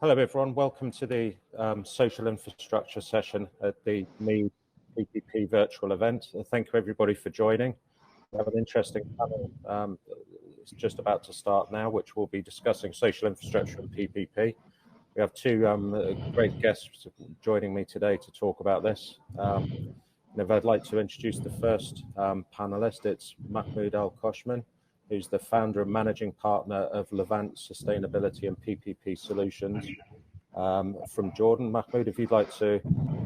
Hello everyone, welcome to the social infrastructure session at the MEED PPP virtual event. Thank you everybody for joining. We have an interesting panel it's just about to start now, which will be discussing social infrastructure and PPP. We have two great guests joining me today to talk about this. And if I'd like to introduce the first panelist, it's Mahmoud Al-Koshman, who's the founder and managing partner of Levant Sustainability and PPP Solutions from Jordan. Mahmoud, if you'd like to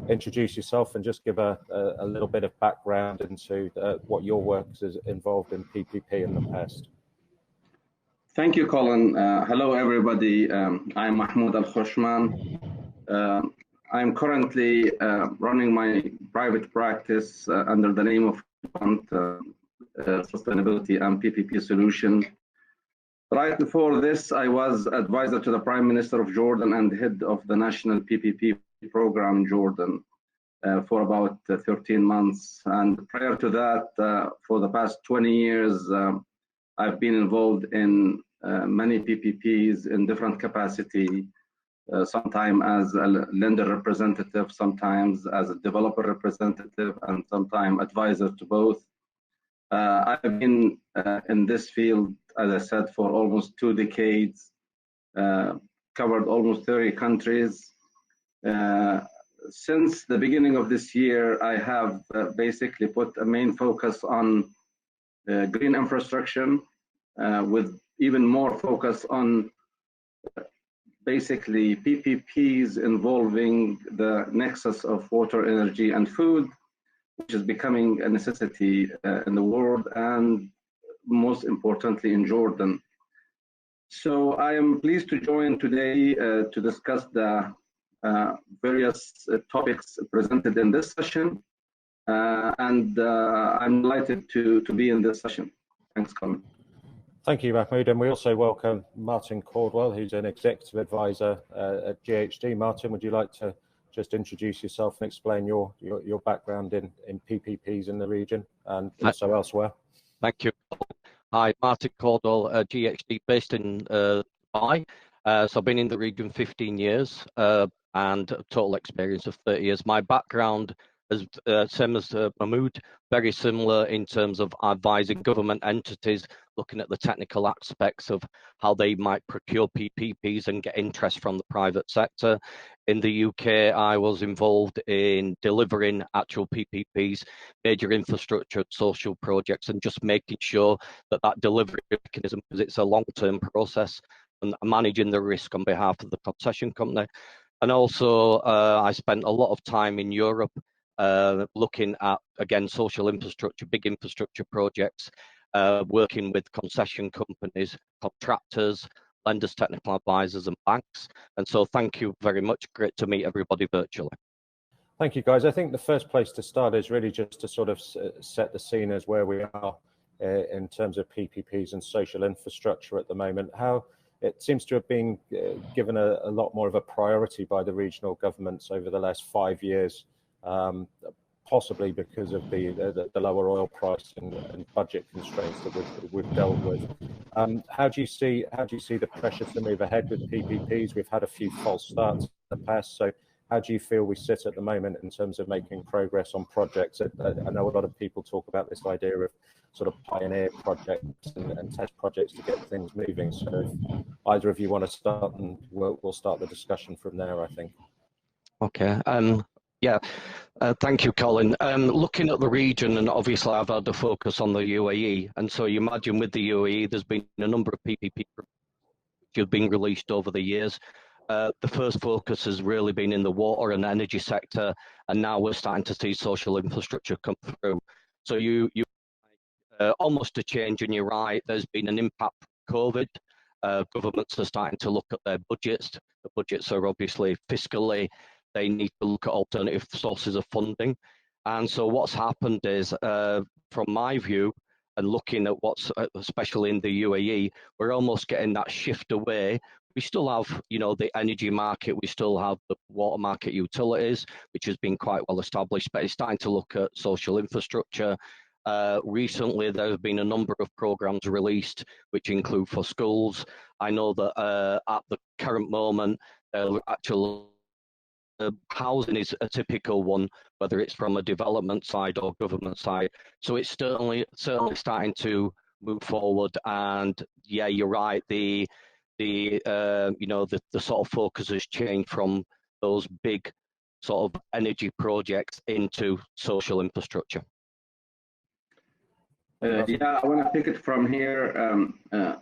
introduce yourself and just give a little bit of background into what your work is involved in PPP in the past. Thank you, Colin. Hello, everybody. I'm Mahmoud Al-Koshman. I'm currently running my private practice under the name of Sustainability and PPP Solutions. Right before this, I was advisor to the Prime Minister of Jordan and head of the national PPP program in Jordan for about 13 months. And prior to that, for the past 20 years, I've been involved in many PPPs in different capacity, sometimes as a lender representative, sometimes as a developer representative, and sometimes advisor to both. I've been in this field, as I said, for almost 2 decades, covered almost 30 countries. Since the beginning of this year, I have basically put a main focus on green infrastructure, with even more focus on basically PPPs involving the nexus of water, energy, and food, which is becoming a necessity in the world and most importantly in Jordan. So I am pleased to join today to discuss the various topics presented in this session, and I'm delighted to be in this session. Thanks, Colin. Thank you, Mahmoud, and we also welcome Martin Cordwell, who's an executive advisor at GHD. Martin, would you like to just introduce yourself and explain your background in PPPs in the region and also elsewhere? Thank you. Hi, Martin Cordwell, GHD, based in Dubai. So I've been in the region 15 years and total experience of 30 years. My background is same as Mahmoud, very similar in terms of advising government entities, looking at the technical aspects of how they might procure PPPs and get interest from the private sector. In the UK, I was involved in delivering actual PPPs, major infrastructure, social projects, and just making sure that that delivery mechanism, because it's a long-term process, and managing the risk on behalf of the concession company. And also, I spent a lot of time in Europe looking at, again, social infrastructure, big infrastructure projects, working with concession companies, contractors, lenders, technical advisors, and banks. And so thank you very much. Great to meet everybody virtually. Thank you, guys. I think the first place to start is really just to sort of set the scene as where we are in terms of PPPs and social infrastructure at the moment. How it seems to have been given a lot more of a priority by the regional governments over the last 5 years. Possibly because of the lower oil price and budget constraints that we've dealt with. How do you see the pressure to move ahead with PPPs? We've had a few false starts in the past, so how do you feel we sit at the moment in terms of making progress on projects? I know a lot of people talk about this idea of sort of pioneer projects and test projects to get things moving. So if either of you want to start, and we'll start the discussion from there, I think. Okay. Yeah, thank you, Colin. Looking at the region, and obviously I've had the focus on the UAE, and so you imagine with the UAE, there's been a number of PPP which have been released over the years. The first focus has really been in the water and energy sector, and now we're starting to see social infrastructure come through. So you almost a change, and you're right, there's been an impact from COVID. Governments are starting to look at their budgets. The budgets are obviously fiscally, they need to look at alternative sources of funding. And so what's happened is, from my view, and looking at what's, especially in the UAE, we're almost getting that shift away. We still have, the energy market, we still have the water market utilities, which has been quite well established, but it's starting to look at social infrastructure Recently, there have been a number of programs released, which include for schools. I know that at the current moment, actual housing is a typical one, whether it's from a development side or government side. So it's certainly starting to move forward. And yeah, you're right. The sort of focus has changed from those big sort of energy projects into social infrastructure. Yeah, I want to pick it from here.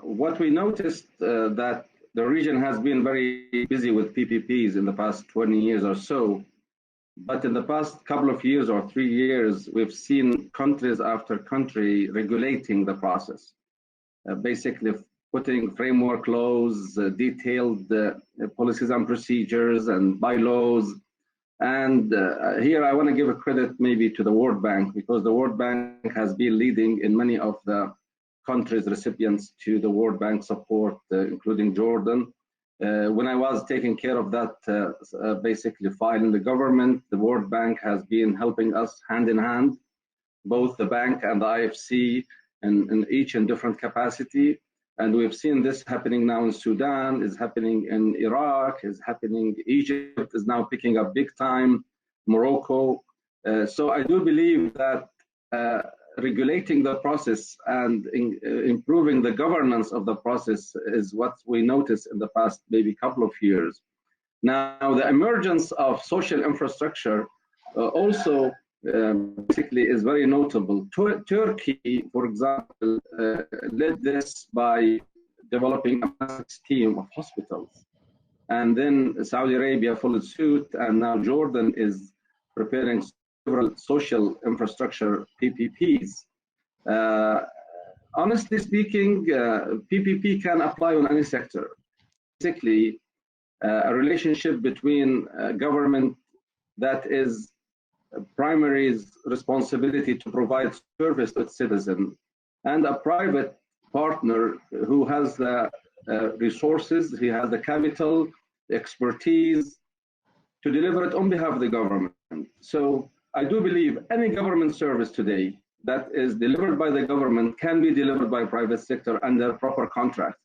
What we noticed that the region has been very busy with PPPs in the past 20 years or so. But in the past couple of years or 3 years, we've seen countries after country regulating the process, basically putting framework laws, detailed policies and procedures and bylaws. And here I want to give a credit maybe to the World Bank, because the World Bank has been leading in many of the countries recipients to the World Bank support, including Jordan. When I was taking care of that basically file in the government, the World Bank has been helping us hand in hand, both the bank and the IFC, in each in different capacity. And we've seen this happening now in Sudan, is happening in Iraq, is happening, Egypt is now picking up big time, Morocco. So I do believe that regulating the process and improving the governance of the process is what we noticed in the past maybe couple of years. Now, the emergence of social infrastructure also basically is very notable. Turkey, for example, led this by developing a massive scheme of hospitals. And then Saudi Arabia followed suit, and now Jordan is preparing several social infrastructure PPPs. Honestly speaking, PPP can apply on any sector. Basically, a relationship between government that is primary responsibility to provide service to its citizen, and a private partner who has the resources, he has the capital, the expertise to deliver it on behalf of the government. So I do believe any government service today that is delivered by the government can be delivered by private sector under proper contract.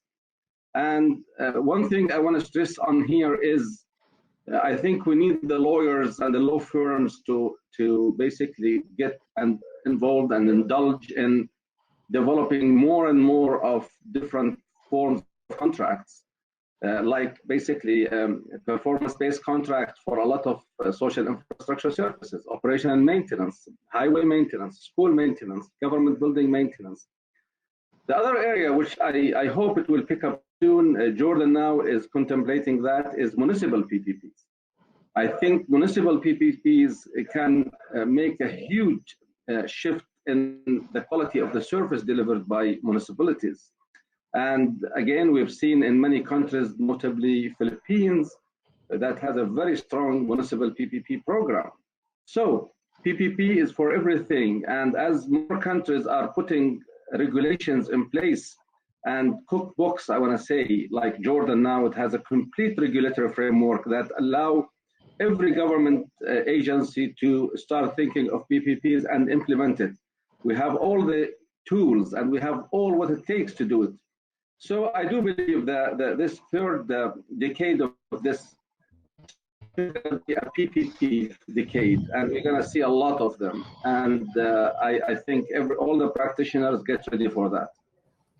And one thing I want to stress on here is I think we need the lawyers and the law firms to basically get involved and indulge in developing more and more of different forms of contracts, like basically performance-based contracts for a lot of social infrastructure services, operation and maintenance, highway maintenance, school maintenance, government building maintenance. The other area which I hope it will pick up soon, Jordan now is contemplating that, is municipal PPPs. I think municipal PPPs can make a huge shift in the quality of the service delivered by municipalities. And again, we've seen in many countries, notably Philippines, that has a very strong municipal PPP program. So PPP is for everything. And as more countries are putting regulations in place and cookbooks, I want to say, like Jordan now, it has a complete regulatory framework that allow every government agency to start thinking of PPPs and implement it. We have all the tools and we have all what it takes to do it. So I do believe that this third decade of this is going to be a PPP decade, and we're going to see a lot of them. And I think all the practitioners get ready for that.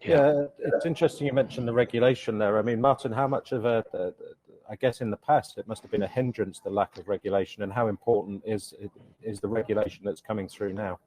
Yeah, it's interesting you mentioned the regulation there. I mean, Martin, how much of I guess in the past it must have been a hindrance, the lack of regulation, and how important is the regulation that's coming through now?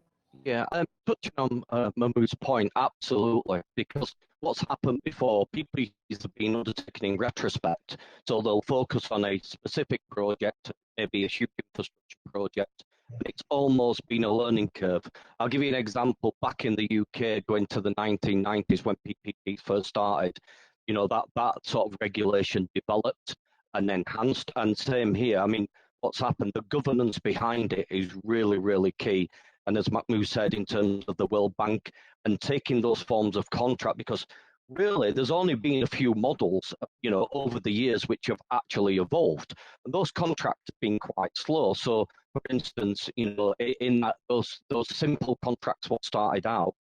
Yeah, touching on Mahmood's point, absolutely, because what's happened before, PPPs have been undertaken in retrospect, so they'll focus on a specific project, maybe a huge infrastructure project, but it's almost been a learning curve. I'll give you an example. Back in the UK, going to the 1990s when PPPs first started, you know, that sort of regulation developed and enhanced, and same here. I mean, what's happened, the governance behind it is really, really key. And as Mahmood said, in terms of the World Bank and taking those forms of contract, because really there's only been a few models, you know, over the years which have actually evolved. And those contracts have been quite slow. So for instance, you know, in that those simple contracts what started out,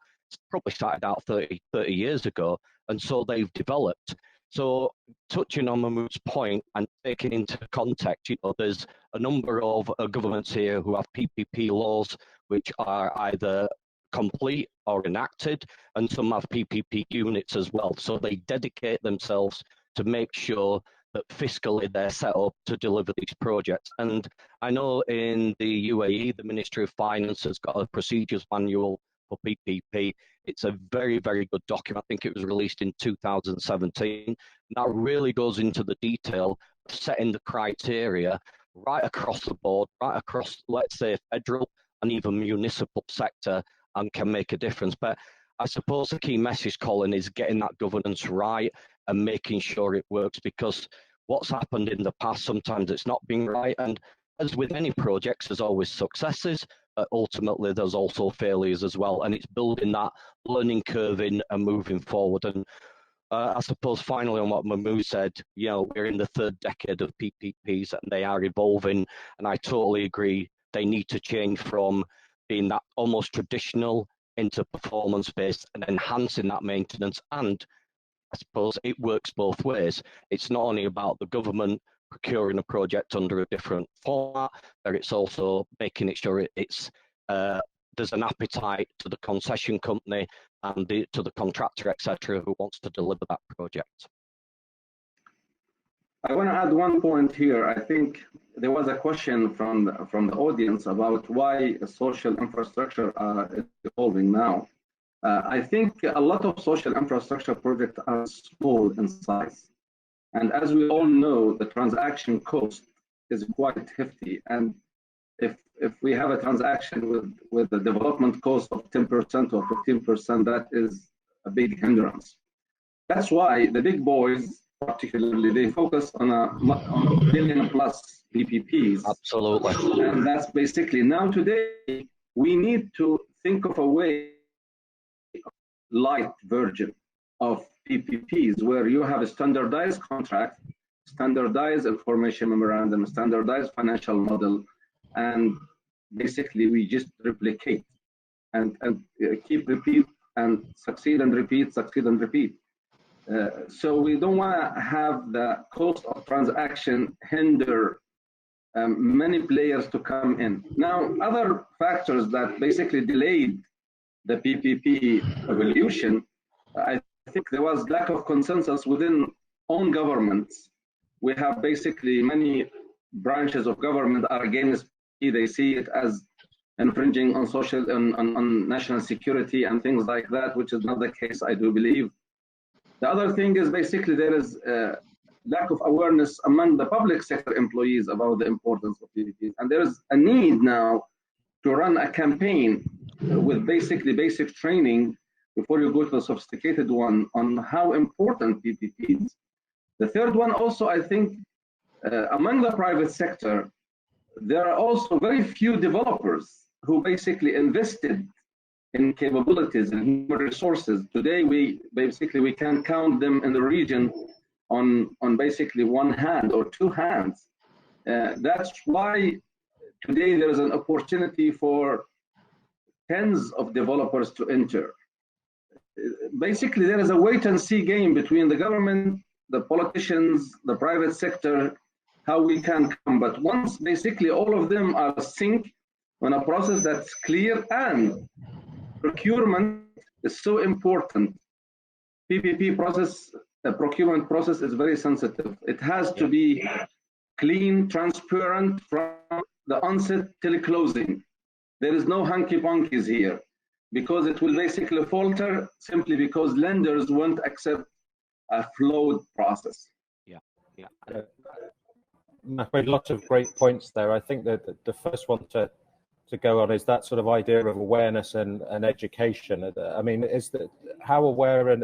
probably started out 30 years ago, and so they've developed. So touching on Mahmood's point and taking into context, you know, there's a number of governments here who have PPP laws which are either complete or enacted, and some have PPP units as well. So they dedicate themselves to make sure that fiscally they're set up to deliver these projects. And I know in the UAE, the Ministry of Finance has got a procedures manual for PPP. It's a very, very good document. I think it was released in 2017. That really goes into the detail of setting the criteria right across the board, right across, let's say, federal and even municipal sector, and can make a difference. But I suppose the key message, Colin, is getting that governance right and making sure it works, because what's happened in the past, sometimes it's not been right. And as with any projects, there's always successes, but ultimately there's also failures as well. And it's building that learning curve in and moving forward. And I suppose finally on what Mahmood said, you know, we're in the third decade of PPPs and they are evolving. And I totally agree, they need to change from being that almost traditional into performance-based and enhancing that maintenance. And I suppose it works both ways. It's not only about the government procuring a project under a different format, but it's also making sure it's there's an appetite to the concession company and to the contractor, etc., who wants to deliver that project. I want to add one point here. I think there was a question from the audience about why social infrastructure is evolving now. I think a lot of social infrastructure projects are small in size. And as we all know, the transaction cost is quite hefty. And if we have a transaction with a development cost of 10% or 15%, that is a big hindrance. That's why the big boys, particularly, they focus on a billion plus PPPs. Absolutely. And that's basically, now today, we need to think of a way, light version of PPPs, where you have a standardized contract, standardized information memorandum, standardized financial model, and basically we just replicate and keep repeat and succeed and repeat, succeed and repeat. So we don't want to have the cost of transaction hinder many players to come in. Now, other factors that basically delayed the PPP evolution, I think there was lack of consensus within own governments. We have basically many branches of government are against it. They see it as infringing on social, on national security and things like that, which is not the case, I do believe. The other thing is basically there is lack of awareness among the public sector employees about the importance of PPPs. And there is a need now to run a campaign with basically basic training before you go to the sophisticated one on how important PPPs. The third one also, I think, among the private sector, there are also very few developers who basically invested in capabilities and human resources. Today, we can count them in the region on basically one hand or two hands. That's why today there is an opportunity for tens of developers to enter. Basically, there is a wait and see game between the government, the politicians, the private sector, how we can come. But once basically all of them are synced on a process that's clear, and procurement is so important. PPP process, the procurement process is very sensitive. It has to be clean, transparent from the onset till closing. There is no hunky-punkies here, because it will basically falter simply because lenders won't accept a flowed process. Yeah. Lots of great points there. I think that the first one to go on is that sort of idea of awareness and education. I mean, is that how aware, and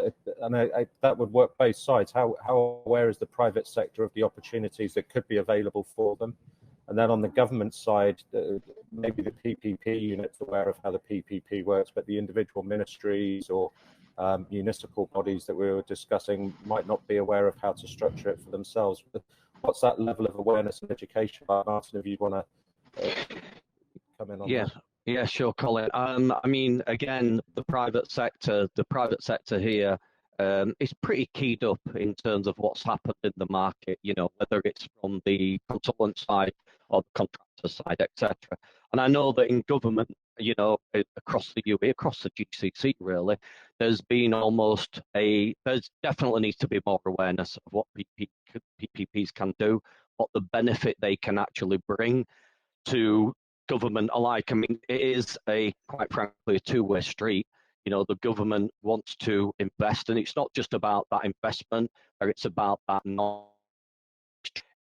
that would work both sides. How aware is the private sector of the opportunities that could be available for them? And then on the government side, maybe the PPP unit's aware of how the PPP works, but the individual ministries or municipal bodies that we were discussing might not be aware of how to structure it for themselves. What's that level of awareness and education? Martin, if you want to come in on Yeah. that? Yeah, sure, Colin. I mean, again, the private sector here is pretty keyed up in terms of what's happened in the market, you know, whether it's from the consultant side or the contractor side, etc. And I know that in government, you know, across the UAE, across the GCC, really, there's definitely needs to be more awareness of what PPPs can do, what the benefit they can actually bring to government alike. I mean, it is quite frankly, a two-way street. You know, the government wants to invest, and it's not just about that investment, or it's about that knowledge.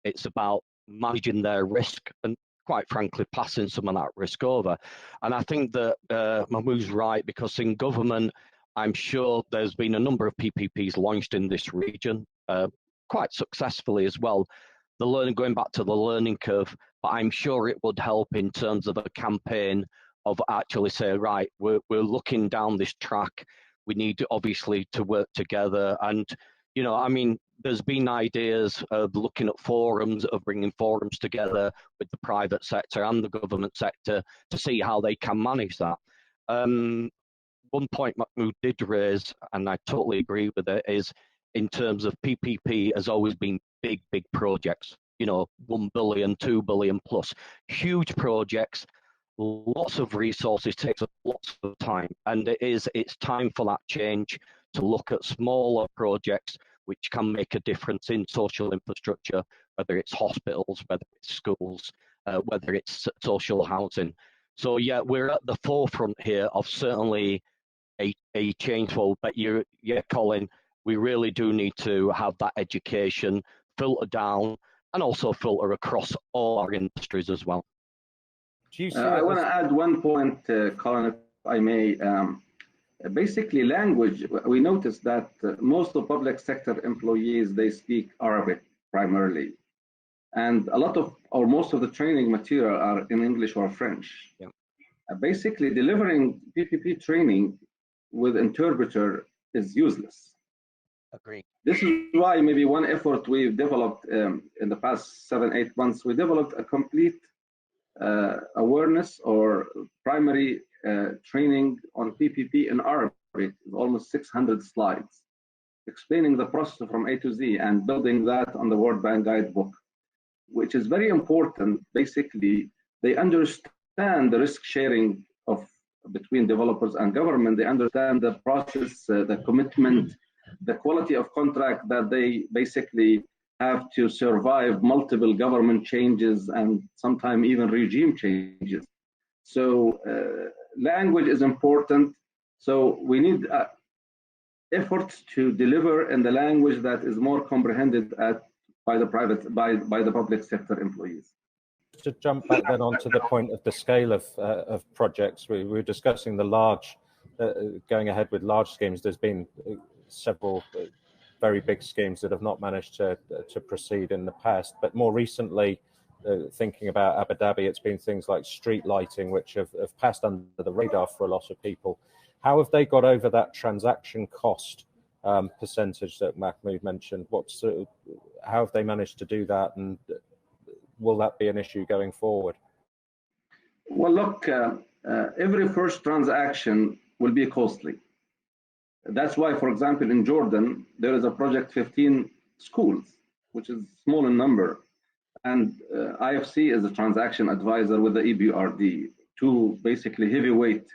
It's about managing their risk and, quite frankly, passing some of that risk over. And I think that Mahmoud's right, because in government, I'm sure there's been a number of PPPs launched in this region, quite successfully as well. Going back to the learning curve, but I'm sure it would help in terms of a campaign of actually say, right, we're looking down this track. We need obviously to work together. And, you know, I mean, there's been ideas of looking at forums, of bringing forums together with the private sector and the government sector to see how they can manage that. One point Mahmoud did raise, and I totally agree with it, is in terms of PPP has always been big projects, you know, 1 billion, 2 billion plus, huge projects, lots of resources, takes up lots of time. And it's time for that change to look at smaller projects which can make a difference in social infrastructure, whether it's hospitals, whether it's schools, whether it's social housing. So yeah, we're at the forefront here of certainly a change for, but yeah, Colin, we really do need to have that education filter down and also filter across all our industries as well. I want to add one point, Colin, if I may. Basically, language, we noticed that most of public sector employees, they speak Arabic primarily. And a lot of, or most of the training material are in English or French. Yeah. Basically, delivering PPP training with interpreter is useless. Agree. This is why maybe one effort we've developed in the past 7-8 months, we developed a complete awareness or primary training on PPP in Arabic, almost 600 slides, explaining the process from A to Z and building that on the World Bank guidebook, which is very important. Basically, they understand the risk sharing between developers and government. They understand the process, the commitment, the quality of contract that they basically have to survive multiple government changes and sometimes even regime changes. So language is important. So we need efforts to deliver in the language that is more comprehended by the public sector employees. To jump back then onto the point of the scale of projects, we were discussing the large, going ahead with large schemes. There's been several very big schemes that have not managed to proceed in the past, but more recently, thinking about Abu Dhabi, it's been things like street lighting, which have passed under the radar for a lot of people. How have they got over that transaction cost percentage that Mahmoud mentioned? How have they managed to do that, and will that be an issue going forward? Well, look, every first transaction will be costly. That's why, for example, in Jordan, there is a project 15 schools, which is small in number. And IFC is a transaction advisor with the EBRD, two basically heavyweight,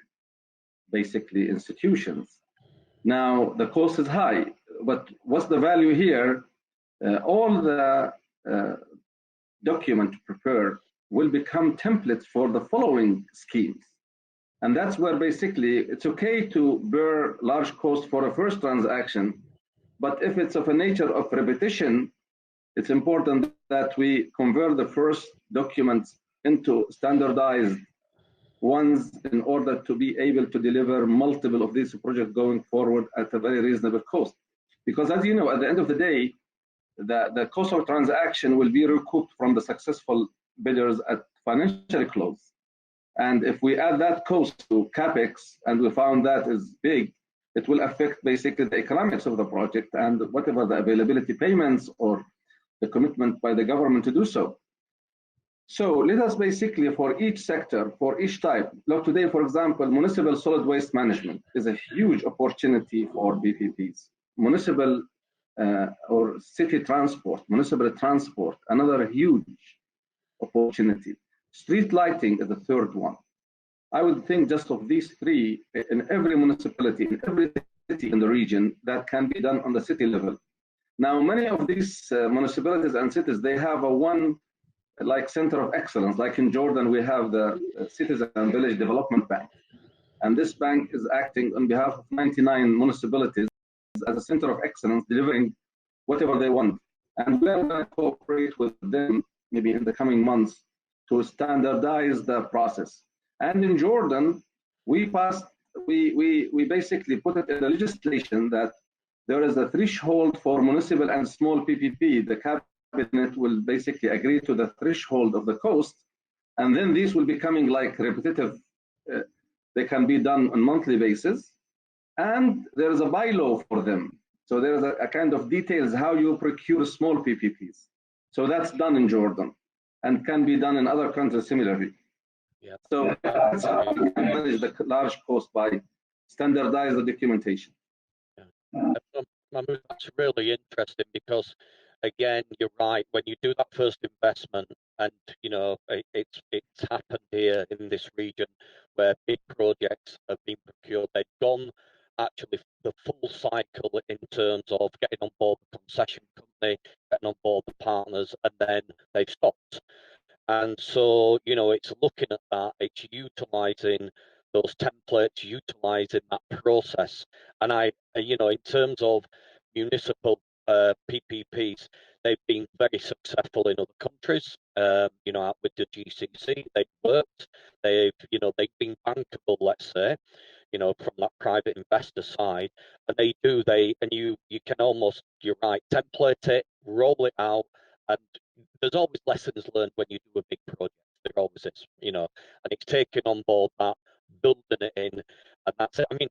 institutions. Now, the cost is high, but what's the value here? All the document prepared will become templates for the following schemes. And that's where basically it's okay to bear large cost for a first transaction, but if it's of a nature of repetition, it's important that we convert the first documents into standardized ones in order to be able to deliver multiple of these projects going forward at a very reasonable cost. Because as you know, at the end of the day, the cost of transaction will be recouped from the successful bidders at financial close. And if we add that cost to CAPEX, and we found that is big, it will affect basically the economics of the project and whatever the availability payments or the commitment by the government to do so. So let us basically, for each sector, for each type, look today, for example, municipal solid waste management is a huge opportunity for PPPs. Municipal or city transport, municipal transport, another huge opportunity. Street lighting is the third one. I would think just of these three in every municipality, in every city in the region, that can be done on the city level. Now, many of these municipalities and cities, they have a one like center of excellence. Like in Jordan, we have the Citizen and Village Development Bank. And this bank is acting on behalf of 99 municipalities as a center of excellence, delivering whatever they want. And we're going to cooperate with them maybe in the coming months to standardize the process. And in Jordan, we basically put it in the legislation that there is a threshold for municipal and small PPP. The cabinet will basically agree to the threshold of the cost, and then these will be coming like repetitive. They can be done on monthly basis, and there is a bylaw for them. So there is a kind of details how you procure small PPPs. So that's done in Jordan, and can be done in other countries similarly. Yeah. So that's how you can manage the large cost by standardize the documentation. Yeah. That's really interesting because, again, you're right. When you do that first investment, and you know it's happened here in this region where big projects have been procured. They've gone actually the full cycle in terms of getting on board the concession company, getting on board the partners, and then they've stopped. And so, you know, it's looking at that, it's utilizing those templates, utilizing that process. And you know, in terms of municipal PPPs, they've been very successful in other countries. You know, out with the GCC, they've worked. They've been bankable, let's say, you know, from that private investor side. And you can almost, you're right, template it, roll it out, and there's always lessons learned when you do a big project. There always is, you know, and it's taking on board that, building it in, and that's it. I mean,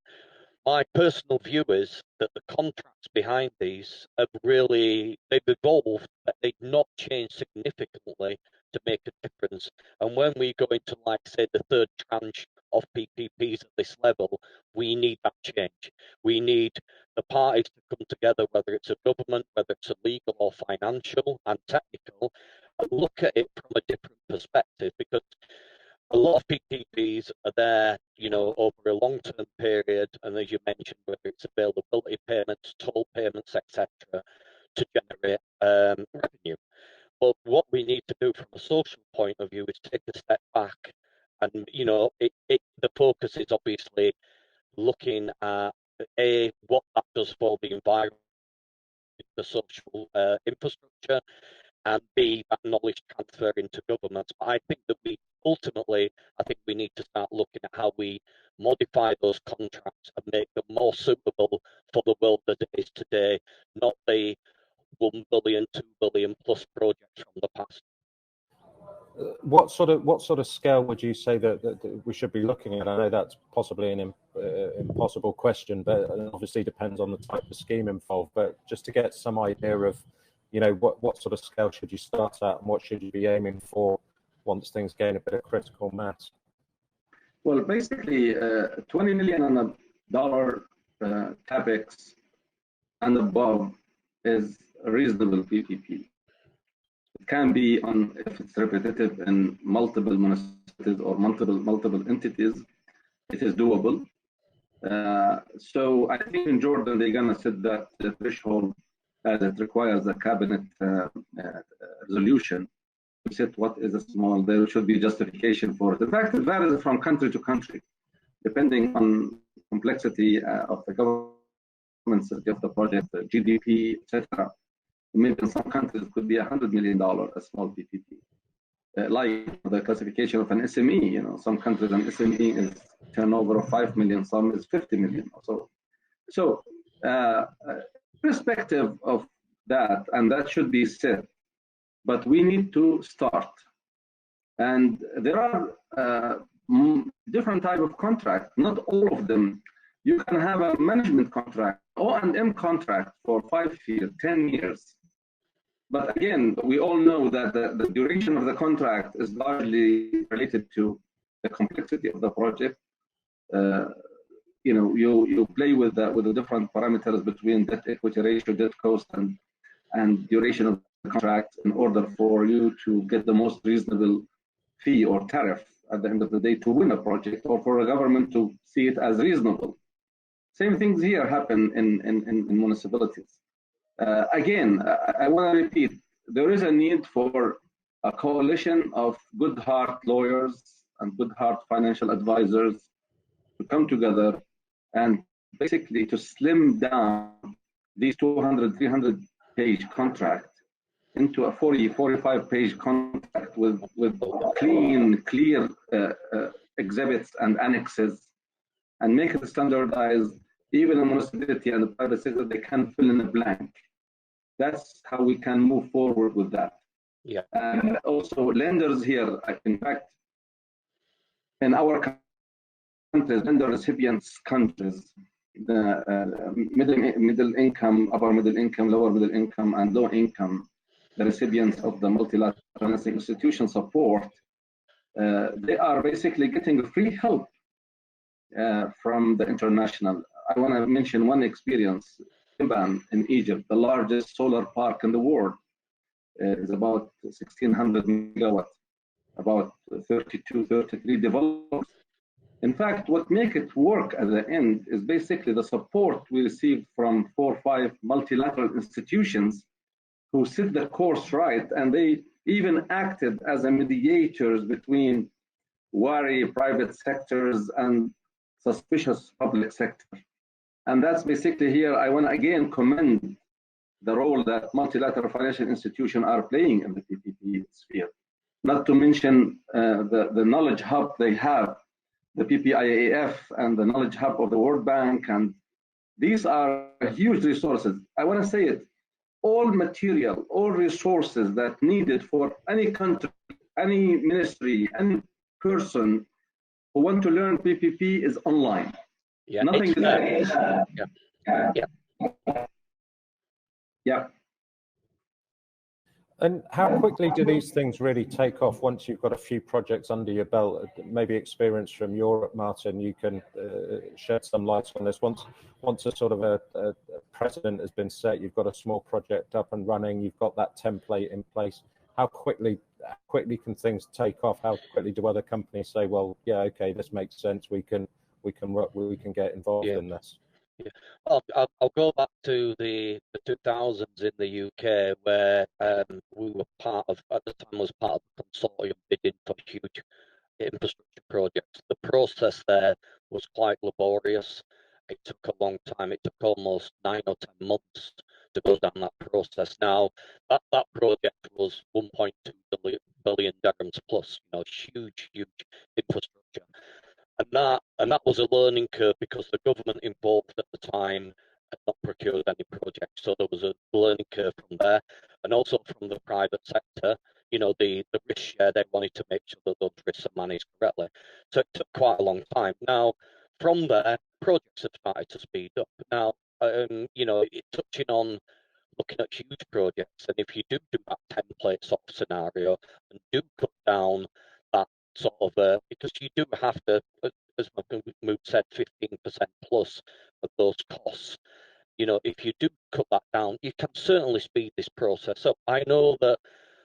my personal view is that the contracts behind these have they've evolved, but they've not changed significantly to make a difference. And when we go into, like, say, the third tranche of PPPs at this level, we need that change. We need the parties to come together, whether it's a government, whether it's a legal or financial and technical, and look at it from a different perspective, because a lot of PPPs are there, you know, over a long-term period, and as you mentioned, whether it's availability payments, toll payments, etc., to generate revenue. But what we need to do from a social point of view is take a step back, and you know, the focus is obviously looking at what that does for the environment, the social infrastructure, and B, that knowledge transfer into governments. But I think that we need to start looking at how we modify those contracts and make them more suitable for the world that it is today, not the 1 billion, 2 billion plus projects from the past. What sort of scale would you say that we should be looking at? I know that's possibly an impossible question, but it obviously depends on the type of scheme involved. But just to get some idea of, you know, what sort of scale should you start at, and what should you be aiming for once things gain a bit of critical mass? Well, basically, $20 million capex and above is a reasonable PPP. It can be if it's repetitive in multiple municipalities or multiple entities, it is doable. So I think in Jordan they're gonna set that threshold as it requires a cabinet resolution to set what is a small. There should be justification for it. In fact, it varies from country to country, depending on complexity of the government of the project, the GDP, etc. Maybe in some countries it could be $100 million, a small PPP. Like the classification of an SME, you know, some countries an SME is turnover of 5 million, some is 50 million. So perspective of that, and that should be set, but we need to start. And there are different type of contract, not all of them. You can have a management contract, O&M contract for 5 years, 10 years. But again, we all know that the duration of the contract is largely related to the complexity of the project. You play with the different parameters between debt equity ratio, debt cost, and duration of the contract in order for you to get the most reasonable fee or tariff at the end of the day to win a project, or for a government to see it as reasonable. Same things here happen in municipalities. Again, I want to repeat, there is a need for a coalition of good heart lawyers and good heart financial advisors to come together and basically to slim down these 200, 300 page contract into a 40, 45 page contract with clear exhibits and annexes, and make it standardized. Even a municipality and the private sector, they can fill in a blank. That's how we can move forward with that. Yeah. Also, lenders here, in fact, in our countries, lender recipients countries, the middle income, upper middle income, lower middle income, and low income, the recipients of the multilateral financing institution support, they are basically getting free help from the international. I want to mention one experience. In Egypt, the largest solar park in the world, is about 1,600 megawatts, about 32, 33 developers. In fact, what makes it work at the end is basically the support we received from 4 or 5 multilateral institutions who set the course right, and they even acted as a mediators between wary private sectors and suspicious public sector. And that's basically here, I want to again commend the role that multilateral financial institutions are playing in the PPP sphere. Not to mention the knowledge hub they have, the PPIAF and the knowledge hub of the World Bank, and these are huge resources. I want to say it, all material, all resources that needed for any country, any ministry, any person who want to learn PPP is online. Yeah, nothing is yeah. And how quickly do these things really take off once you've got a few projects under your belt? Maybe experience from Europe, Martin, you can shed some light on this. Once a sort of a precedent has been set, you've got a small project up and running, you've got that template in place. How quickly can things take off? How quickly do other companies say, well, yeah, okay, this makes sense, we can work, we can get involved in this? Yeah. I'll go back to the 2000s in the UK, where we were part of, at the time, was part of the consortium bidding for huge infrastructure projects. The process there was quite laborious. It took a long time. It took almost 9 or 10 months to go down that process. Now, that project was 1.2 billion dirhams plus, huge infrastructure. And that was a learning curve, because the government involved at the time had not procured any projects. So there was a learning curve from there, and also from the private sector. The risk share, they wanted to make sure that those risks are managed correctly. So it took quite a long time. Now, from there, projects have started to speed up. Now, touching on looking at huge projects, and if you do that template sort of scenario and do cut down that sort of because you do have to, as Mahmoud said, 15% plus of those costs. If you do cut that down, you can certainly speed this process up. I know that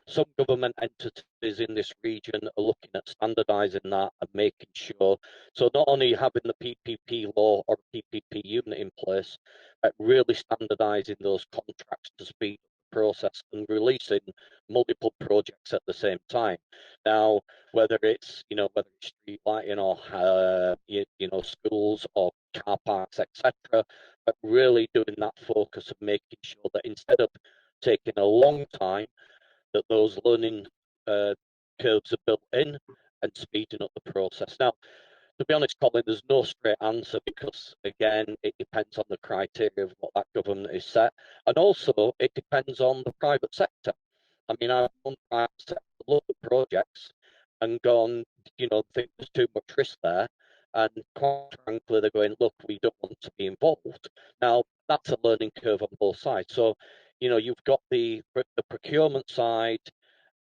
some government entities in this region are looking at standardizing that and making sure, so not only having the PPP law or PPP unit in place, but really standardizing those contracts to speed up the process and releasing multiple projects at the same time. Now, whether it's street lighting or schools or car parks, etc., but really doing that focus of making sure that instead of taking a long time, that those learning curves are built in and speeding up the process. Now, to be honest, Colin, there's no straight answer, because, again, it depends on the criteria of what that government is set. And also, it depends on the private sector. I mean, I've done private sector look at projects and gone, think there's too much risk there. And quite frankly, they're going, look, we don't want to be involved. Now, that's a learning curve on both sides. So, you know, you've got the procurement side,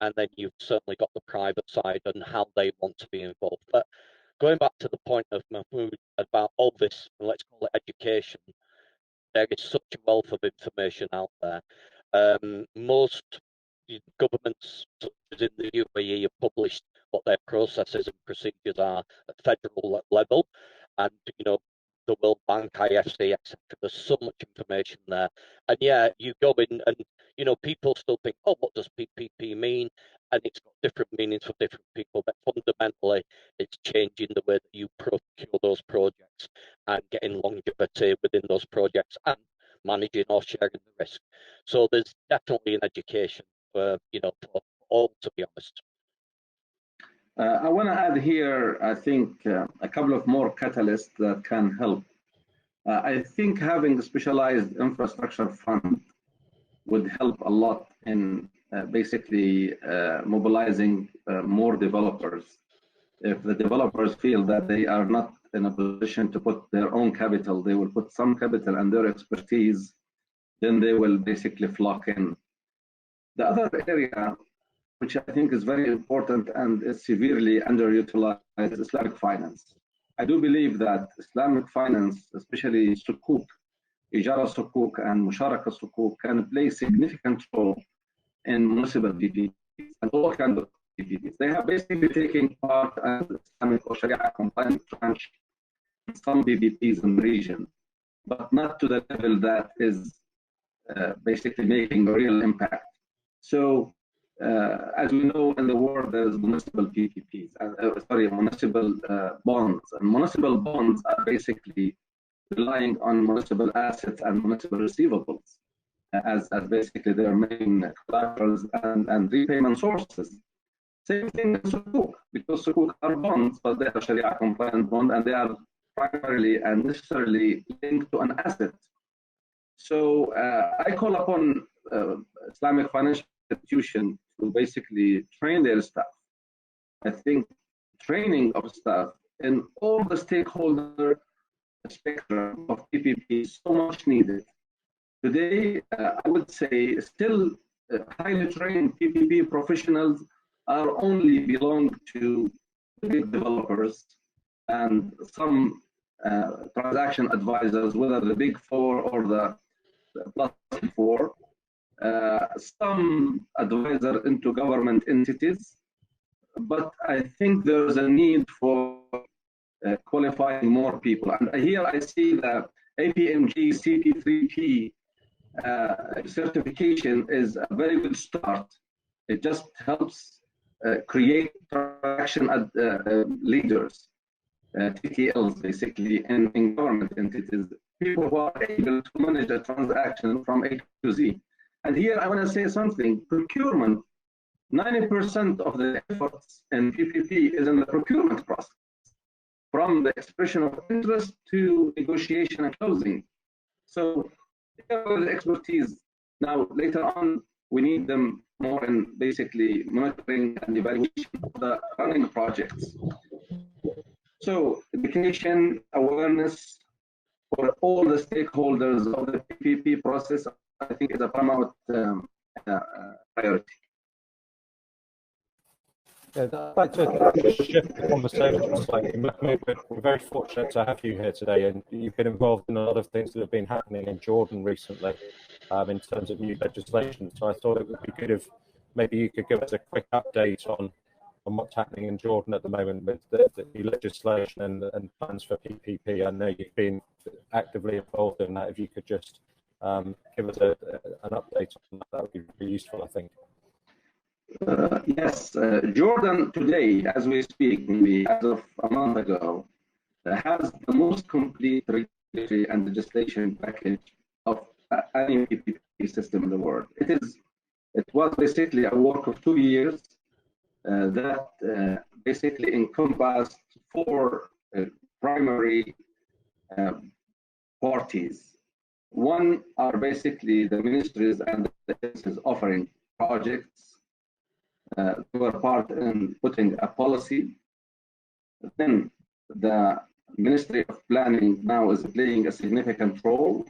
and then you've certainly got the private side and how they want to be involved. But going back to the point of Mahmood about all this, let's call it education, there is such a wealth of information out there. Most governments, such as in the UAE, have published what their processes and procedures are at federal level, and you know, the World Bank, IFC, etc. There's so much information there, and yeah, you go in, and you know, people still think, oh, what does PPP mean? And it's got different meanings for different people, but fundamentally, it's changing the way that you procure those projects and getting longevity within those projects and managing or sharing the risk. So there's definitely an education, you know, for all, to be honest. I want to add here, I think, a couple of more catalysts that can help. I think having a specialized infrastructure fund would help a lot in basically mobilizing more developers. If the developers feel that they are not in a position to put their own capital, they will put some capital and their expertise, then they will basically flock in. The other area, which I think is very important and is severely underutilized, is Islamic finance. I do believe that Islamic finance, especially sukuk, ijara sukuk and musharaka sukuk, can play significant role in municipal PPPs and all kinds of PPPs. They have basically taken part as Islamic or Sharia compliant tranche in some PPPs in the region, but not to the level that is basically making a real impact. So, as we know in the world, there's municipal PPPs, municipal bonds. And municipal bonds are basically relying on municipal assets and municipal receivables as basically their main collaterals and repayment sources. Same thing in sukuk, because sukuk are bonds, but they are Sharia compliant bond, and they are primarily and necessarily linked to an asset. So I call upon Islamic financial institutions to basically train their staff. I think training of staff in all the stakeholder spectrum of PPP is so much needed. Today, I would say still highly trained PPP professionals are only belong to big developers and some transaction advisors, whether the big four or the plus four, some advisor into government entities, but I think there's a need for qualifying more people. And here I see the APMG CP3P certification is a very good start. It just helps create transaction leaders, TTLs basically, in government entities, people who are able to manage a transaction from A to Z. And here I want to say something, procurement, 90% of the efforts in PPP is in the procurement process, from the expression of interest to negotiation and closing. So the expertise. Now, later on, we need them more in basically monitoring and evaluation of the running projects. So education, awareness for all the stakeholders of the PPP process, I think is a paramount priority. Yeah, I'd like to shift the conversation slightly. We're very fortunate to have you here today, and you've been involved in a lot of things that have been happening in Jordan recently in terms of new legislation. So I thought it would be good if maybe you could give us a quick update on what's happening in Jordan at the moment with the new legislation and plans for PPP. I know you've been actively involved in that. If you could just give us an update on that would be really useful, I think. Yes, Jordan today, as we speak, maybe as of a month ago, has the most complete regulatory and legislation package of any PPP system in the world. It was basically a work of 2 years that basically encompassed 4 primary parties. One are basically the ministries and the agencies offering projects. They were part in putting a policy. Then the Ministry of Planning now is playing a significant role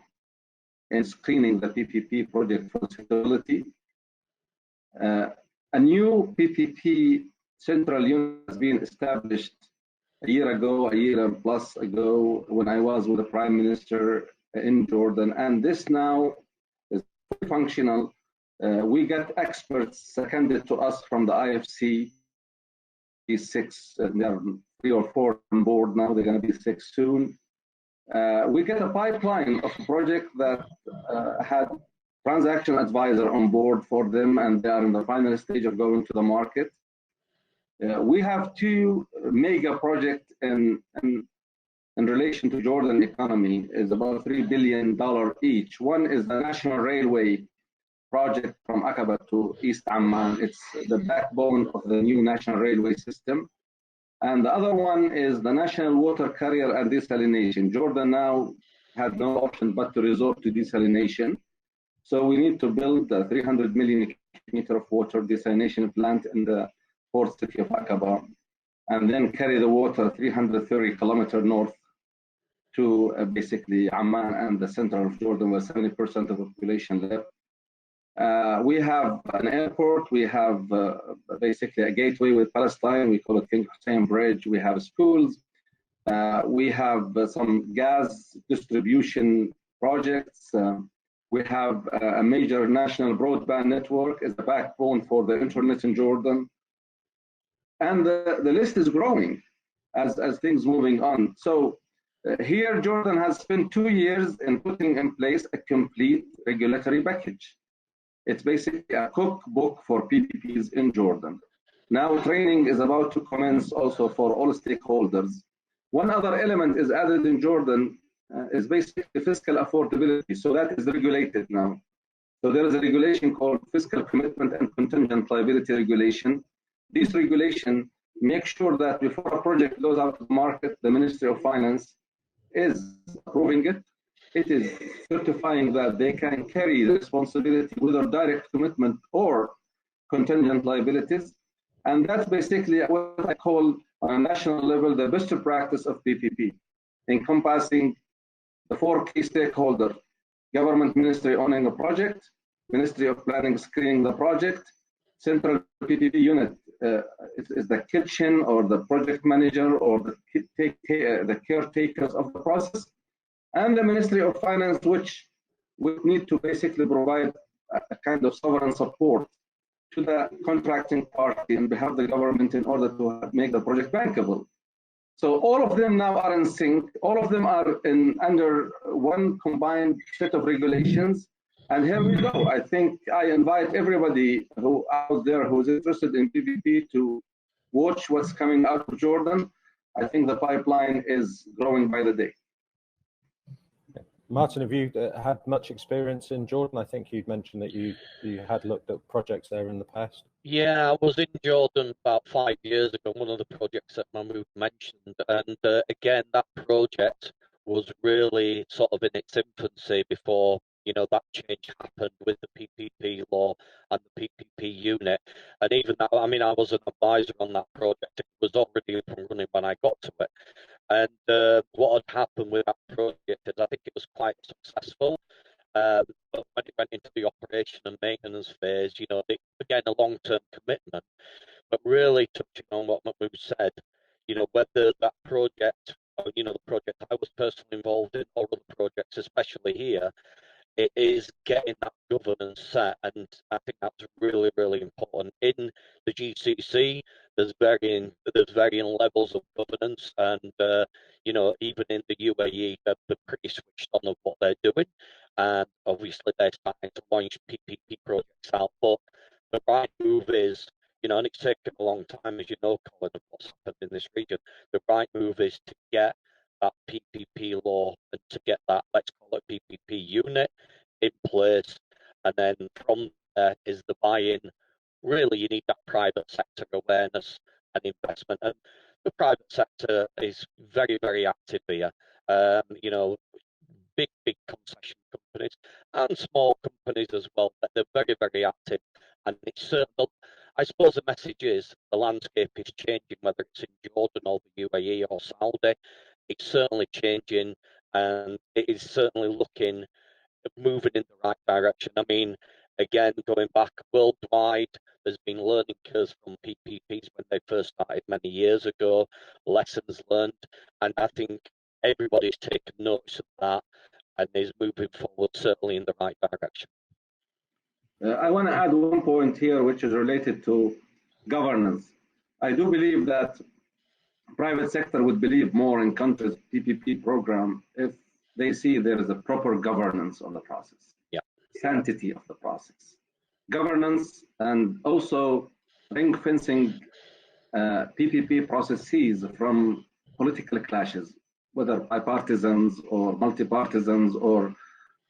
in screening the PPP project for suitability. A new PPP central unit has been established a year and plus ago, when I was with the Prime Minister in Jordan, and this now is fully functional. We get experts seconded to us from the IFC. These 6, there are 3 or 4 on board now. They're going to be 6 soon. We get a pipeline of a project that had transaction advisor on board for them, and they are in the final stage of going to the market. We have 2 mega projects in relation to Jordan economy, is about $3 billion each. One is the National Railway project from Aqaba to East Amman. It's the backbone of the new national railway system. And the other one is the National Water Carrier and Desalination. Jordan now had no option but to resort to desalination. So we need to build a 300 million meter of water desalination plant in the port city of Aqaba, and then carry the water 330 kilometers north to basically Amman and the center of Jordan, where 70% of the population live. We have an airport, we have basically a gateway with Palestine, we call it King Hussein Bridge, we have schools, we have some gas distribution projects, we have a major national broadband network as the backbone for the internet in Jordan. And the list is growing as things moving on. So here Jordan has spent 2 years in putting in place a complete regulatory package. It's basically a cookbook for PPPs in Jordan. Now training is about to commence also for all stakeholders. One other element is added in Jordan is basically fiscal affordability. So that is regulated now. So there is a regulation called Fiscal Commitment and Contingent Liability Regulation. This regulation makes sure that before a project goes out to the market, the Ministry of Finance is approving it. It is certifying that they can carry the responsibility, whether direct commitment or contingent liabilities. And that's basically what I call, on a national level, the best practice of PPP, encompassing the 4 key stakeholders: government ministry owning a project, Ministry of Planning screening the project, central PPP unit is the kitchen or the project manager or the caretakers of the process, and the Ministry of Finance, which would need to basically provide a kind of sovereign support to the contracting party on behalf of the government in order to make the project bankable. So all of them now are in sync. All of them are under one combined set of regulations. And here we go. I think I invite everybody who out there who's interested in PPP to watch what's coming out of Jordan. I think the pipeline is growing by the day. Martin, have you had much experience in Jordan? I think you'd mentioned that you had looked at projects there in the past. Yeah, I was in Jordan about 5 years ago, one of the projects that Mahmoud mentioned. And again, that project was really sort of in its infancy before, you know, that change happened with the PPP law and the PPP unit. And even that, I mean, I was an advisor on that project. It was already up and running when I got to it. And what had happened with that project is I think it was quite successful. But when it went into the operation and maintenance phase, you know, again, a long-term commitment, but really touching on what Mahmoud said, you know, whether that project, or, you know, the project I was personally involved in, or other projects, especially here, it is getting that governance set, and I think that's really, really important. In the GCC, there's varying levels of governance, and you know, even in the UAE, they're pretty switched on of what they're doing, and obviously they're starting to launch PPP projects out. But the right move is, you know, and it's taken a long time, as you know, Colin, of what's happened in this region. The right move is to get that PPP law and to get that, let's call it PPP unit, in place, and then from there is the buy-in. Really, you need that private sector awareness and investment, and the private sector is very, very active here. You know, big concession companies and small companies as well, but they're very, very active, and it's certain. I suppose the message is the landscape is changing, whether it's in Jordan or the UAE or Saudi. It's certainly changing, and it is certainly looking moving in the right direction. I mean, again, going back worldwide, there's been learning curves from PPPs when they first started many years ago, lessons learned, and I think everybody's taken notice of that and is moving forward certainly in the right direction. I want to add one point here, which is related to governance. I do believe that private sector would believe more in countries' PPP program if they see there is a proper governance on the process, sanctity of the process, governance, and also ring fencing PPP processes from political clashes, whether bipartisans or multi-partisans or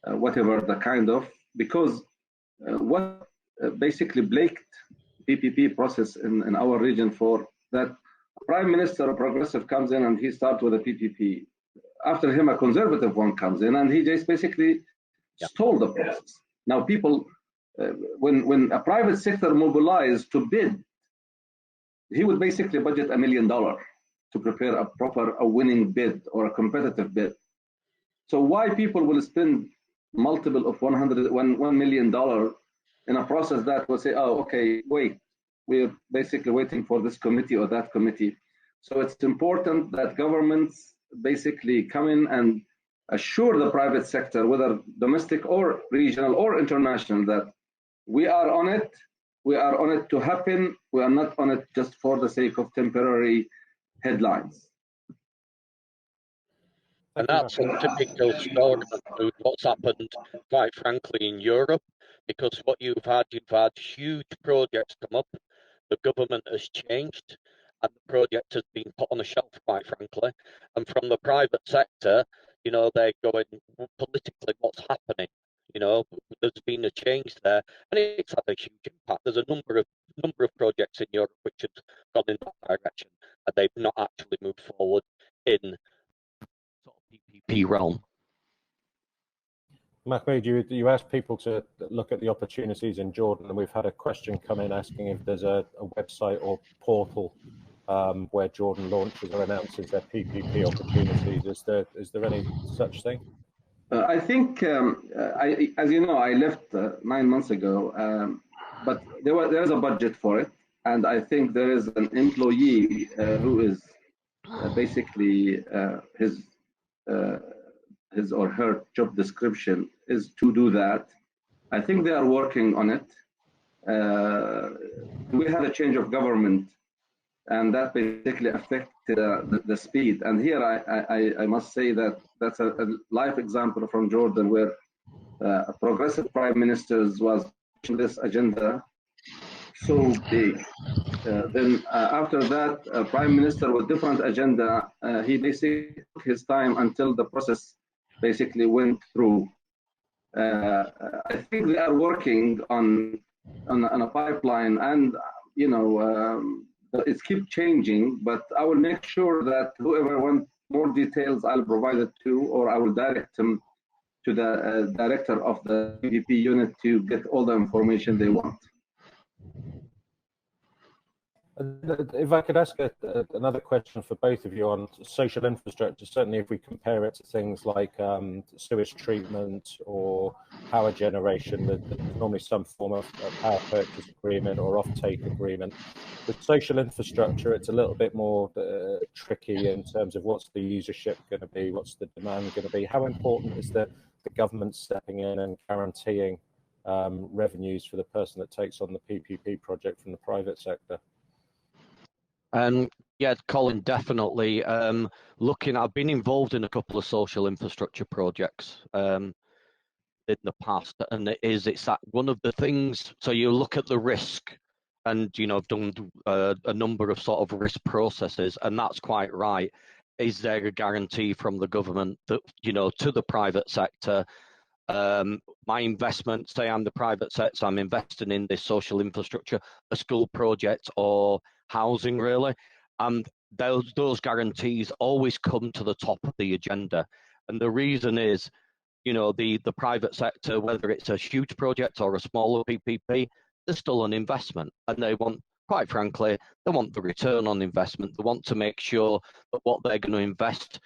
whatever the kind of, because what basically plagued PPP process in our region for that prime minister, a progressive, comes in and he starts with a PPP. After him, a conservative one comes in and he just basically stole the process. Now people, when a private sector mobilized to bid, he would basically budget $1 million to prepare a winning bid or a competitive bid. So why people will spend multiple of $1 million in a process that will say, oh, okay, wait, we're basically waiting for this committee or that committee. So it's important that governments basically come in and assure the private sector, whether domestic or regional or international, that we are on it. We are on it to happen. We are not on it just for the sake of temporary headlines. And that's a typical story of what's happened, quite frankly, in Europe, because what you've had huge projects come up, the government has changed, and the project has been put on a shelf, quite frankly. And from the private sector, you know, they're going politically, what's happening? You know, there's been a change there, and it's had a huge impact. There's a number of projects in Europe which have gone in that direction, and they've not actually moved forward in sort of PPP realm. Mahmoud, you asked people to look at the opportunities in Jordan, and we've had a question come in asking if there's a website or portal where Jordan launches or announces their PPP opportunities. Is there any such thing? I think, as you know, I left 9 months ago, but there is a budget for it, and I think there is an employee who is basically his or her job description is to do that. I think they are working on it. We had a change of government, and that basically affected the speed. And here I must say that that's a live example from Jordan, where a progressive prime minister was pushing this agenda so big. Then after that, a prime minister with different agenda, he basically took his time until the process basically went through. I think they are working on a pipeline, and you know, it keeps changing. But I will make sure that whoever wants more details, I'll provide it to, or I will direct them to the director of the PPP unit to get all the information they want. If I could ask another question for both of you on social infrastructure, certainly if we compare it to things like sewage treatment or power generation, there's normally some form of power purchase agreement or offtake agreement. With social infrastructure, it's a little bit more tricky in terms of what's the usership going to be, what's the demand going to be. How important is the government stepping in and guaranteeing revenues for the person that takes on the PPP project from the private sector? Yeah, Colin, definitely. I've been involved in a couple of social infrastructure projects in the past, and it's that one of the things. So you look at the risk, and you know, I've done a number of sort of risk processes, and that's quite right. Is there a guarantee from the government that, you know, to the private sector? My investment, say I'm the private sector, I'm investing in this social infrastructure, a school project or housing really, and those guarantees always come to the top of the agenda. And the reason is, you know, the private sector, whether it's a huge project or a smaller PPP, there's still an investment, and they want, quite frankly, they want the return on investment. They want to make sure that what they're going to invest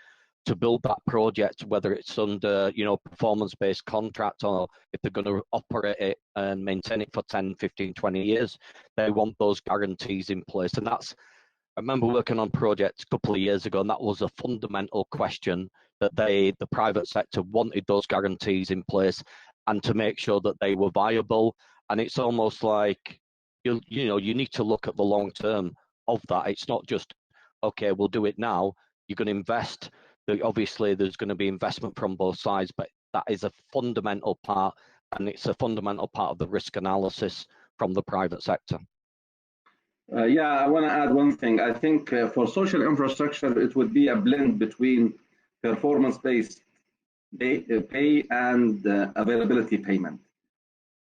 to build that project, whether it's under, performance-based contract, or if they're going to operate it and maintain it for 10, 15, 20 years, they want those guarantees in place. And I remember working on projects a couple of years ago, and that was a fundamental question, that the private sector wanted those guarantees in place and to make sure that they were viable. And it's almost like, you need to look at the long term of that. It's not just, okay, we'll do it now. You're going to invest. Obviously, there's going to be investment from both sides, but that is a fundamental part, and it's a fundamental part of the risk analysis from the private sector. Yeah, I want to add one thing. I think for social infrastructure, it would be a blend between performance-based pay and availability payment.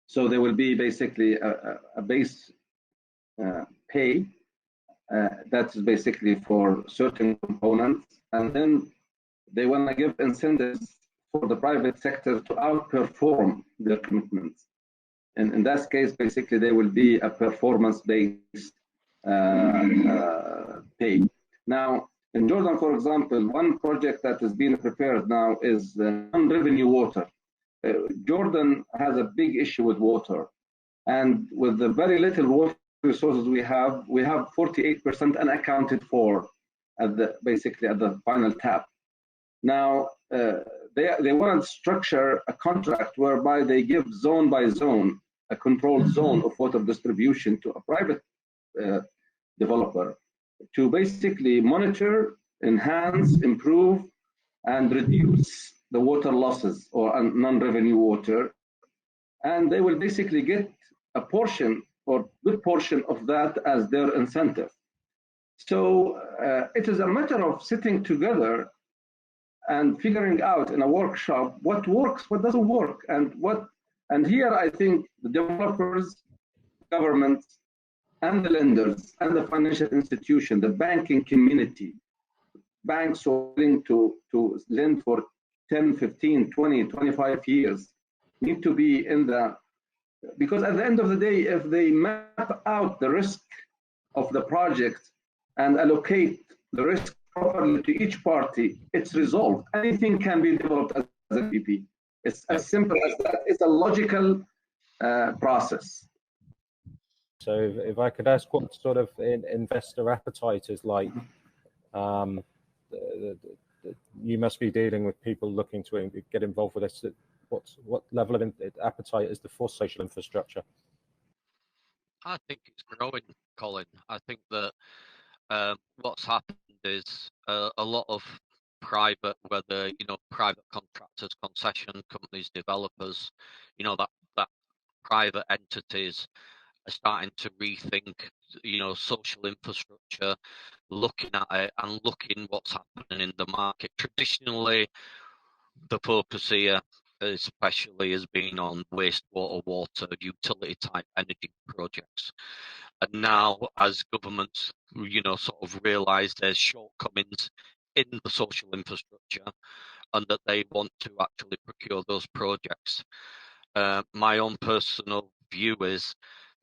So there will be basically a base pay that's basically for certain components, and then they want to give incentives for the private sector to outperform their commitments. And in that case, basically, there will be a performance-based pay. Now, in Jordan, for example, one project that is being prepared now is non-revenue water. Jordan has a big issue with water, and with the very little water resources we have 48% unaccounted for basically at the final tap. Now, they want to structure a contract whereby they give zone by zone, a controlled zone of water distribution to a private developer to basically monitor, enhance, improve, and reduce the water losses or non-revenue water. And they will basically get a portion or good portion of that as their incentive. So it is a matter of sitting together and figuring out in a workshop what works, what doesn't work, and here I think the developers, government, and the lenders, and the financial institution, the banking community, banks are willing to lend for 10, 15, 20, 25 years, need to be in because at the end of the day, if they map out the risk of the project and allocate the risk properly to each party, it's resolved. Anything can be developed as a PP. It's as simple as that. It's a logical process. So if I could ask what sort of investor appetite is like, you must be dealing with people looking to get involved with this. What level of appetite is there for social infrastructure? I think it's growing, Colin. I think that what's happened is a lot of private, whether private contractors, concession companies, developers, that private entities are starting to rethink, social infrastructure, looking at it and looking what's happening in the market. Traditionally, the focus here especially has been on wastewater, water, utility type energy projects. And now, as governments, sort of realise there's shortcomings in the social infrastructure and that they want to actually procure those projects. My own personal view is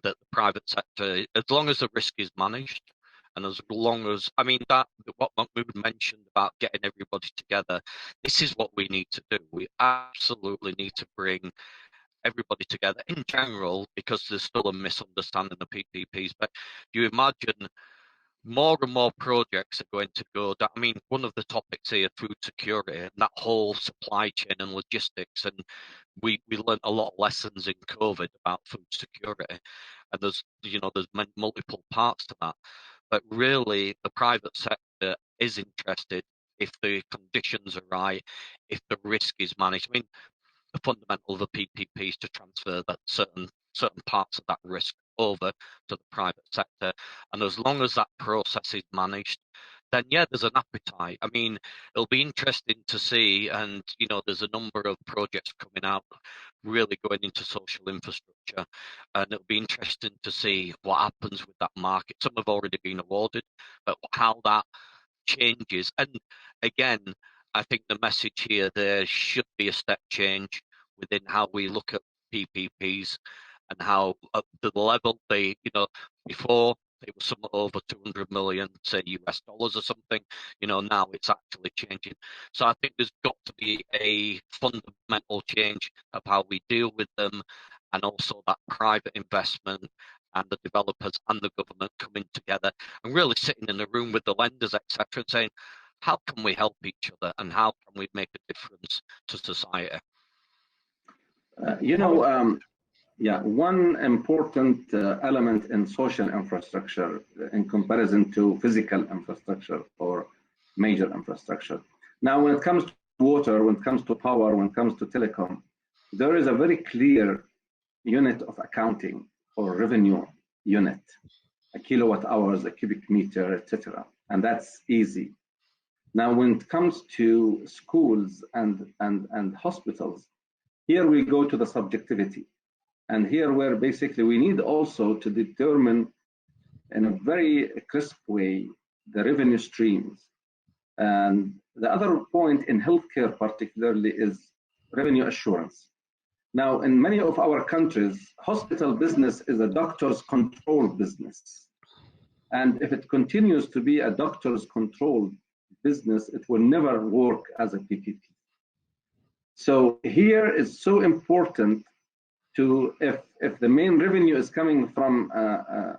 that the private sector, as long as the risk is managed, and as long as, that what we mentioned about getting everybody together, this is what we need to do. We absolutely need to bring everybody together in general, because there's still a misunderstanding of PPPs. But you imagine more and more projects are going to go down. One of the topics here, food security, and that whole supply chain and logistics, and we learned a lot of lessons in COVID about food security, and there's multiple parts to that. But really, the private sector is interested if the conditions are right, if the risk is managed. The fundamental of the PPP is to transfer that certain parts of that risk over to the private sector, and as long as that process is managed, then yeah, there's an appetite. It'll be interesting to see, and there's a number of projects coming out really going into social infrastructure, and it'll be interesting to see what happens with that market. Some have already been awarded, but how that changes. And again, I think the message here, there should be a step change within how we look at PPPs and how at the level before they some over 200 million, say US dollars or something. Now it's actually changing. So I think there's got to be a fundamental change of how we deal with them, and also that private investment and the developers and the government coming together and really sitting in the room with the lenders, etc., and saying, how can we help each other and how can we make a difference to society? Yeah, one important element in social infrastructure in comparison to physical infrastructure or major infrastructure. Now, when it comes to water, when it comes to power, when it comes to telecom, there is a very clear unit of accounting or revenue unit, a kilowatt hours, a cubic meter, etc. And that's easy. Now, when it comes to schools and hospitals, here we go to the subjectivity. And here where basically we need also to determine in a very crisp way the revenue streams. And the other point in healthcare particularly is revenue assurance. Now, in many of our countries, hospital business is a doctor's controlled business. And if it continues to be a doctor's controlled business, it will never work as a PPP. So here is so important to, if the main revenue is coming from a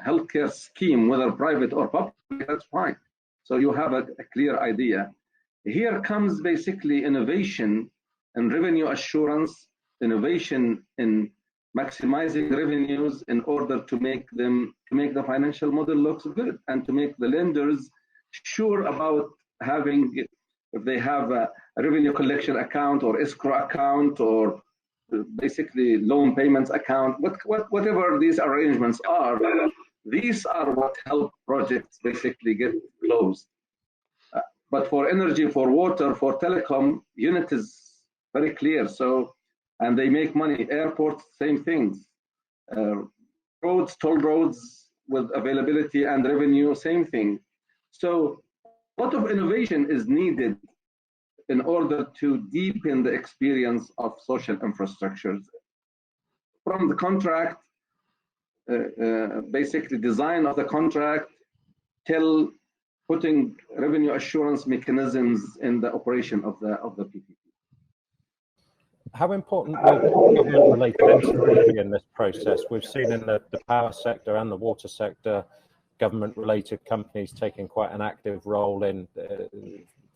healthcare scheme, whether private or public, that's fine. So you have a clear idea. Here comes basically innovation and revenue assurance, innovation in maximizing revenues in order to make the financial model looks good and to make the lenders sure about having, if they have a revenue collection account or escrow account or basically loan payments account, whatever these arrangements are, these are what help projects basically get closed. But for energy, for water, for telecom, unit is very clear. So, and they make money. Airports, same things. Roads, toll roads with availability and revenue, same thing. So a lot of innovation is needed in order to deepen the experience of social infrastructures. From the contract, basically design of the contract, till putting revenue assurance mechanisms in the operation of the PPP. How important will government-related entities be in this process? We've seen in the power sector and the water sector, government-related companies taking quite an active role in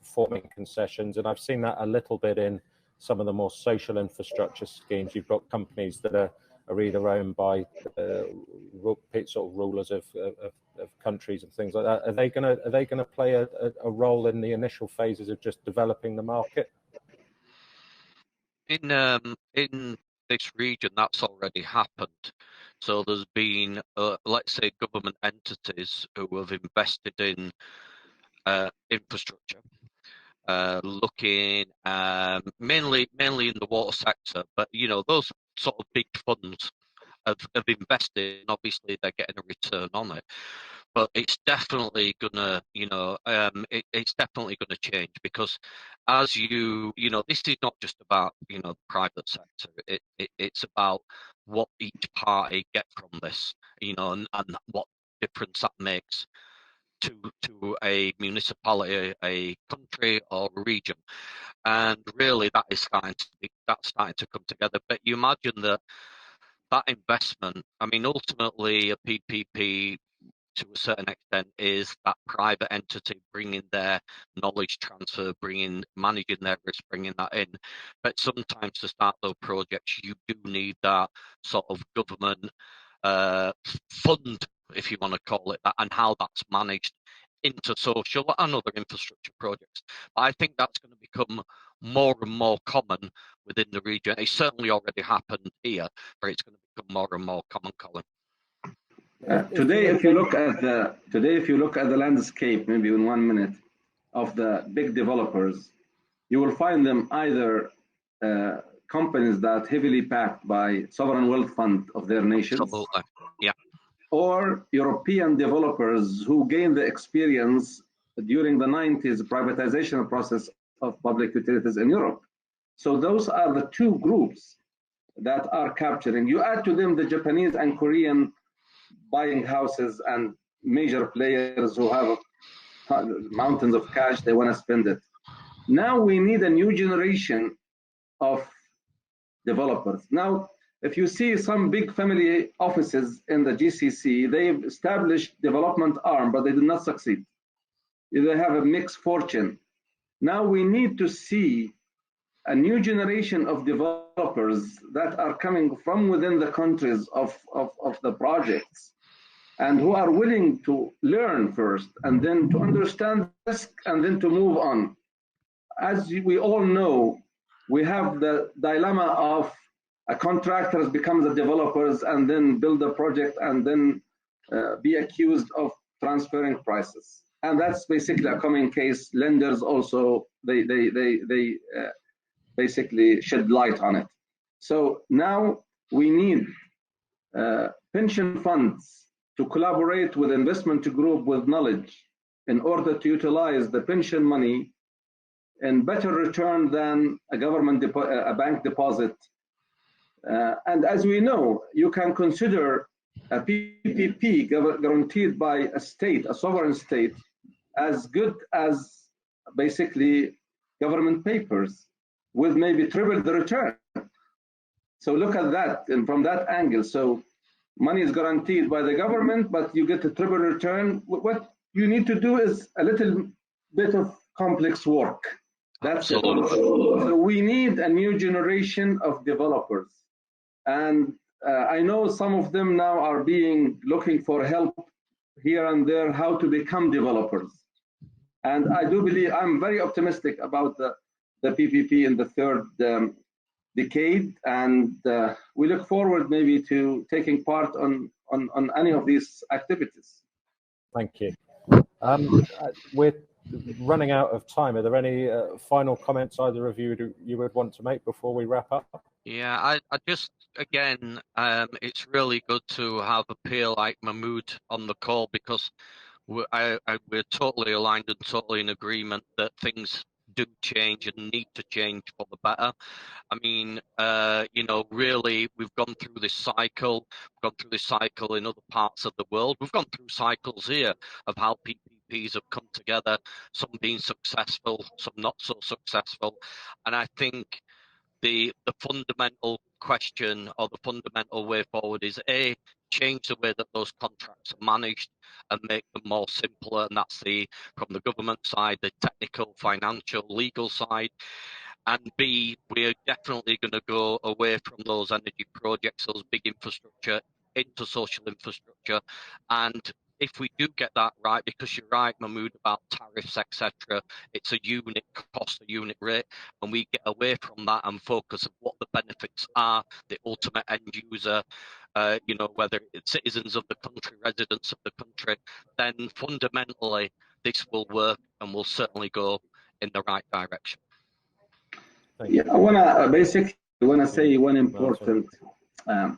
forming concessions, and I've seen that a little bit in some of the more social infrastructure schemes. You've got companies that are either owned by sort of rulers of countries and things like that. Are they going to play a role in the initial phases of just developing the market? In this region, that's already happened. So there's been, let's say, government entities who have invested in infrastructure, looking mainly in the water sector, but those sort of big funds have invested, and obviously they're getting a return on it. But it's definitely gonna, it's definitely gonna change, because as this is not just about the private sector. It's about what each party get from this, and what difference that makes to a municipality, a country, or a region. And really, that is starting to come together. But you imagine that investment, I mean, ultimately a PPP to a certain extent is that private entity bringing their knowledge transfer, managing their risk, bringing that in. But sometimes to start those projects, you do need that sort of government fund, if you want to call it that, and how that's managed into social and other infrastructure projects. But I think that's going to become more and more common within the region. It's certainly already happened here, but it's going to become more and more common, Colin. Today, if you look at the landscape, maybe in 1 minute, of the big developers, you will find them either companies that heavily backed by sovereign wealth fund of their nations. Absolutely. Yeah. Or European developers who gained the experience during the 90s privatization process of public utilities in Europe. So those are the two groups that are capturing. You add to them the Japanese and Korean buying houses and major players who have mountains of cash, they want to spend it. Now we need a new generation of developers. Now, if you see some big family offices in the GCC, they've established development arm, but they did not succeed. They have a mixed fortune. Now we need to see a new generation of developers that are coming from within the countries of the projects, and who are willing to learn first, and then to understand risk, and then to move on. As we all know, we have the dilemma of a contractor becomes a developers and then build a project and then be accused of transferring prices. And that's basically a common case. Lenders also, they basically shed light on it. So now we need pension funds to collaborate with investment group with knowledge in order to utilize the pension money in better return than a a bank deposit. And as we know, you can consider a PPP guaranteed by a state, a sovereign state, as good as basically government papers with maybe triple the return. So look at that, and from that angle. So money is guaranteed by the government, but you get a triple return. What you need to do is a little bit of complex work. That's it. So we need a new generation of developers. And I know some of them now are looking for help here and there, how to become developers. And I do believe, I'm very optimistic about the PPP in the third decade, and we look forward maybe to taking part on any of these activities. Thank you. We're running out of time. Are there any final comments either of you would want to make before we wrap up? Yeah, I just, again, it's really good to have a peer like Mahmood on the call, because we're totally aligned and totally in agreement that things do change and need to change for the better. I mean, really, we've gone through this cycle. We've gone through this cycle in other parts of the world. We've gone through cycles here of how PPPs have come together, some being successful, some not so successful. And I think the fundamental question, or the fundamental way forward, is A, change the way that those contracts are managed and make them more simpler. And that's from the government side, the technical, financial, legal side. And B, we're definitely going to go away from those energy projects, those big infrastructure, into social infrastructure. And if we do get that right, because you're right, Mahmood, about tariffs, etc., it's a unit cost, a unit rate, and we get away from that and focus on what the benefits are, the ultimate end user, whether it's citizens of the country, residents of the country, then fundamentally this will work and will certainly go in the right direction. Yeah, I want to say one important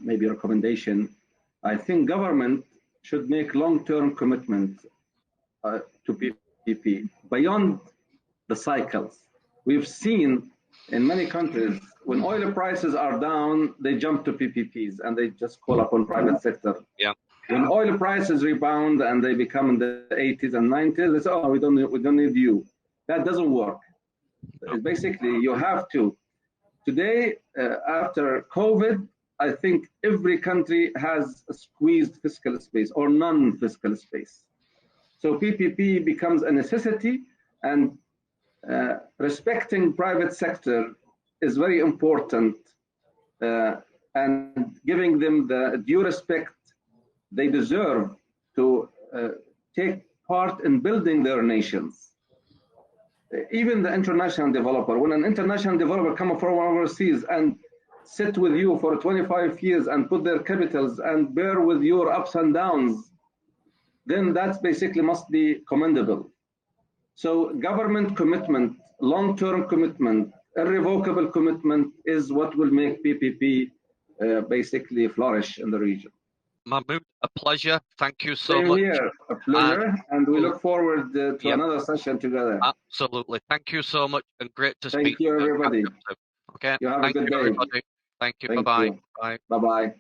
maybe recommendation. I think government should make long-term commitment to PPP beyond the cycles. We've seen in many countries, when oil prices are down, they jump to PPPs and they just call upon private sector. Yeah. When oil prices rebound and they become in the 80s and 90s, they say, "Oh, we don't need you." That doesn't work. Basically, you have to. Today, after COVID, I think every country has a squeezed fiscal space or non-fiscal space. So PPP becomes a necessity, and respecting private sector is very important, and giving them the due respect they deserve to take part in building their nations. Even the international developer, when an international developer comes from overseas and sit with you for 25 years and put their capitals and bear with your ups and downs, then that basically must be commendable. So government commitment, long-term commitment, irrevocable commitment is what will make PPP basically flourish in the region. Mahmood, a pleasure. Thank you so Same much. Here, a pleasure, and we look forward to another session together. Absolutely. Thank you so much, and great to speak. Thank you, everybody. Okay. You have Thank a good day. Everybody. Thank you. Bye-bye. Bye. Bye-bye.